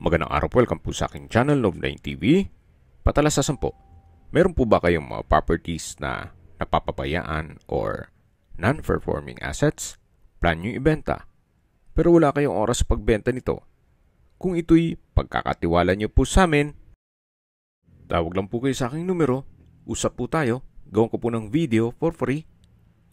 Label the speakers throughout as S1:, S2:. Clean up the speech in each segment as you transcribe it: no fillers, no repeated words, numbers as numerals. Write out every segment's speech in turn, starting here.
S1: Magandang araw po, welcome po sa aking channel, Love9 TV. Patalasasan po, meron po ba kayong mga properties na napapabayaan or non-performing assets? Plan nyo ibenta, pero wala kayong oras sa pagbenta nito. Kung ito'y pagkakatiwala nyo po sa amin, tawag lang po kayo sa aking numero, usap po tayo, gawin ko po ng video for free.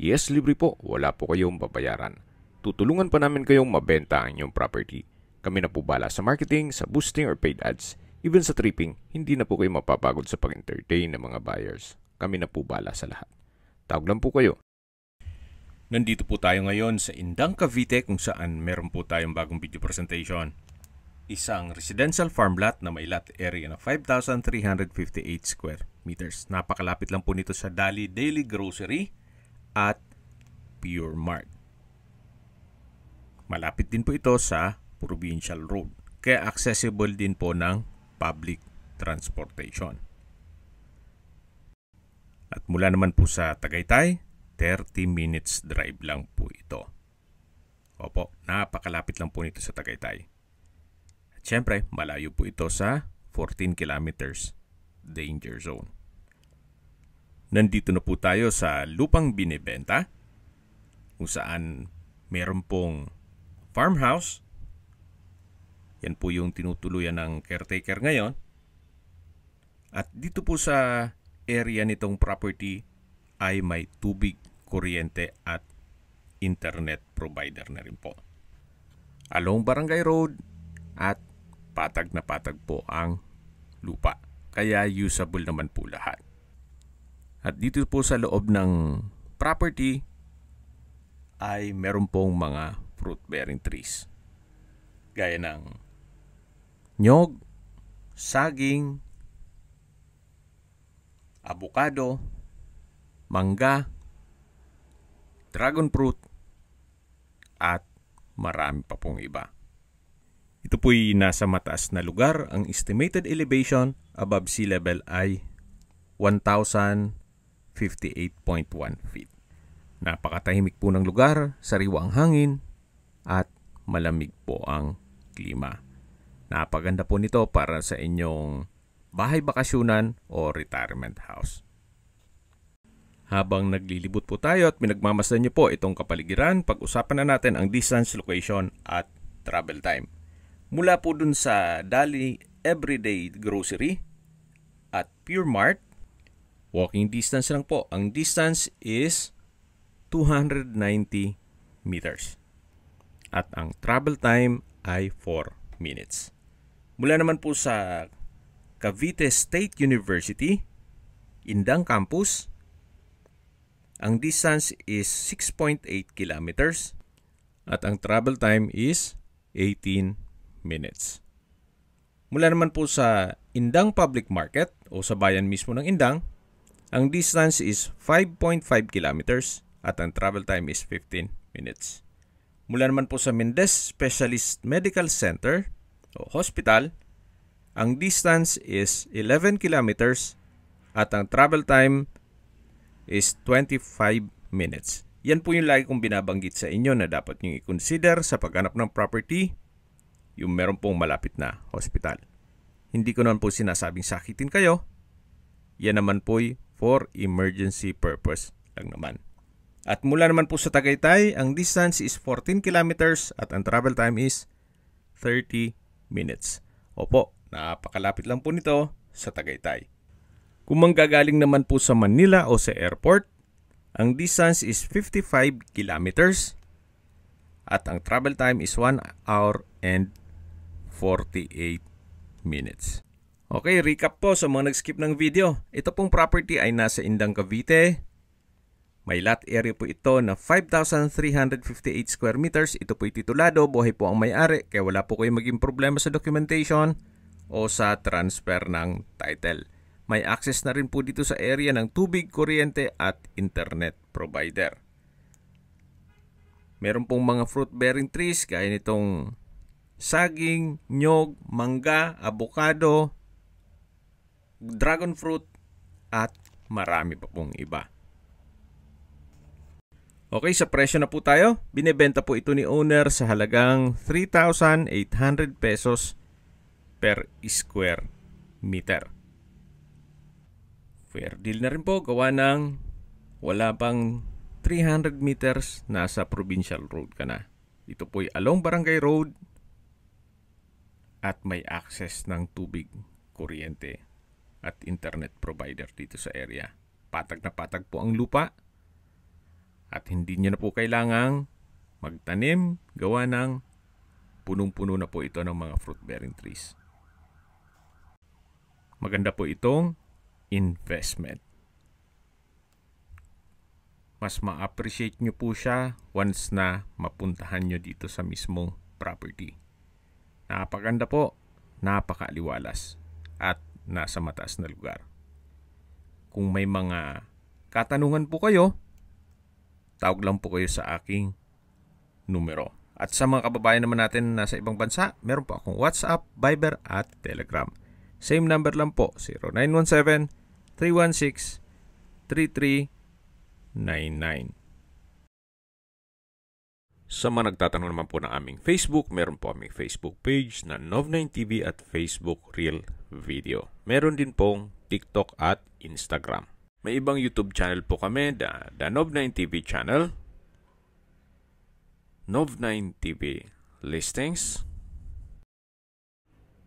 S1: Yes, libre po, wala po kayong babayaran. Tutulungan pa namin kayong mabenta ang inyong property. Kami na po bala sa marketing, sa boosting or paid ads. Even sa tripping, hindi na po kayo mapapagod sa pag-entertain ng mga buyers. Kami na po bala sa lahat. Tawag lang po kayo. Nandito po tayo ngayon sa Indang, Cavite kung saan meron po tayong bagong video presentation. Isang residential farm lot na may lot area na 5,358 square meters. Napakalapit lang po nito sa Dali Daily Grocery at Pure Mart. Malapit din po ito sa Provincial Road, kaya accessible din po ng public transportation. At mula naman po sa Tagaytay, 30 minutes drive lang po ito. Opo, napakalapit lang po nito sa Tagaytay. At syempre, malayo po ito sa 14 kilometers danger zone. Nandito na po tayo sa lupang binibenta, kung saan meron pong farmhouse. Yan po yung tinutuluyan ng caretaker ngayon. At dito po sa area nitong property ay may tubig, kuryente at internet provider na rin po. Along Barangay Road at patag na patag po ang lupa. Kaya usable naman po lahat. At dito po sa loob ng property ay meron pong mga fruit-bearing trees. Gaya ng nyog, saging, avocado, mangga, dragon fruit, at marami pa pong iba. Ito po'y nasa mataas na lugar. Ang estimated elevation above sea level ay 1,058.1 feet. Napakatahimik po ng lugar, sariwa ang hangin, at malamig po ang klima. Napaganda po nito para sa inyong bahay bakasyunan o retirement house. Habang naglilibot po tayo at pinagmamasdan niyo po itong kapaligiran, pag-usapan na natin ang distance, location at travel time. Mula po dun sa Dali Everyday Grocery at Pure Mart, walking distance lang po. Ang distance is 290 meters. At ang travel time ay 4 minutes. Mula naman po sa Cavite State University, Indang Campus, ang distance is 6.8 kilometers at ang travel time is 18 minutes. Mula naman po sa Indang Public Market o sa bayan mismo ng Indang, ang distance is 5.5 kilometers at ang travel time is 15 minutes. Mula naman po sa Mendez Specialist Medical Center o hospital, ang distance is 11 kilometers at ang travel time is 25 minutes. Yan po yung lagi kong binabanggit sa inyo na dapat nyo i-consider sa paghanap ng property, yung meron pong malapit na hospital. Hindi ko naman po sinasabing sakitin kayo. Yan naman po for emergency purpose lang naman. At mula naman po sa Tagaytay, ang distance is 14 kilometers at ang travel time is 30 minutes. Opo, napakalapit lang po nito sa Tagaytay. Kung manggagaling naman po sa Manila o sa airport, ang distance is 55 kilometers at ang travel time is 1 hour and 48 minutes. Okay, recap po sa mga nag-skip ng video. Ito pong property ay nasa Indang, Cavite. May lot area po ito na 5,358 square meters. Ito po'y titulado, buhay po ang may-ari, kaya wala po kayong maging problema sa documentation o sa transfer ng title. May access na rin po dito sa area ng tubig, kuryente at internet provider. Meron pong mga fruit-bearing trees gaya nitong saging, nyog, mangga, avocado, dragon fruit at marami pa pong iba. Okay, sa presyo na po tayo. Binebenta po ito ni owner sa halagang 3,800 pesos per square meter. Fair deal na rin po, gawa ng wala pang 300 meters, nasa provincial road ka na. Ito po'y along barangay road at may access ng tubig, kuryente at internet provider dito sa area. Patag na patag po ang lupa at hindi nyo na po kailangang magtanim, gawa ng punong-puno na po ito ng mga fruit-bearing trees. Maganda po itong investment. Mas ma-appreciate nyo po siya once na mapuntahan nyo dito sa mismong property. Napakaganda po, napakaliwalas at nasa mataas na lugar. Kung may mga katanungan po kayo, tawag lang po kayo sa aking numero. At sa mga kababayan naman natin nasa ibang bansa, meron po akong WhatsApp, Viber at Telegram. Same number lang po, 0917-316-3399. Sa mga nagtatanong naman po ng aming Facebook, meron po aming Facebook page na Nov9TV at Facebook Real Video. Meron din pong TikTok at Instagram. May ibang YouTube channel po kami, the Nov9TV channel, Nov9TV Listings,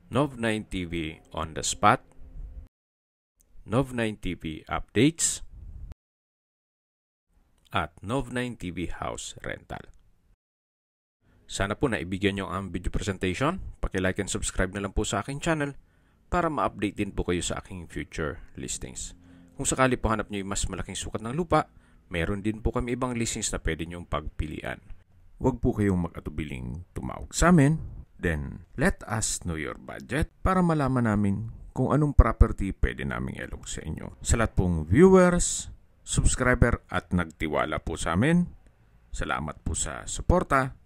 S1: Nov9TV On The Spot, Nov9TV Updates, at Nov9TV House Rental. Sana po naibigyan nyo ang video presentation. Paki-like and subscribe na lang po sa aking channel para ma-update din po kayo sa aking future listings. Kung sakali po hanap nyo yung mas malaking sukat ng lupa, meron din po kami ibang listings na pwede nyong pagpilian. Huwag po kayong mag-atubiling tumawag sa amin. Then, let us know your budget para malaman namin kung anong property pwede naming ilog sa inyo. Sa lahat pong viewers, subscriber at nagtiwala po sa amin, salamat po sa suporta.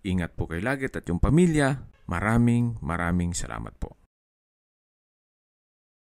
S1: Ingat po kayo lagi at yung pamilya. Maraming salamat po.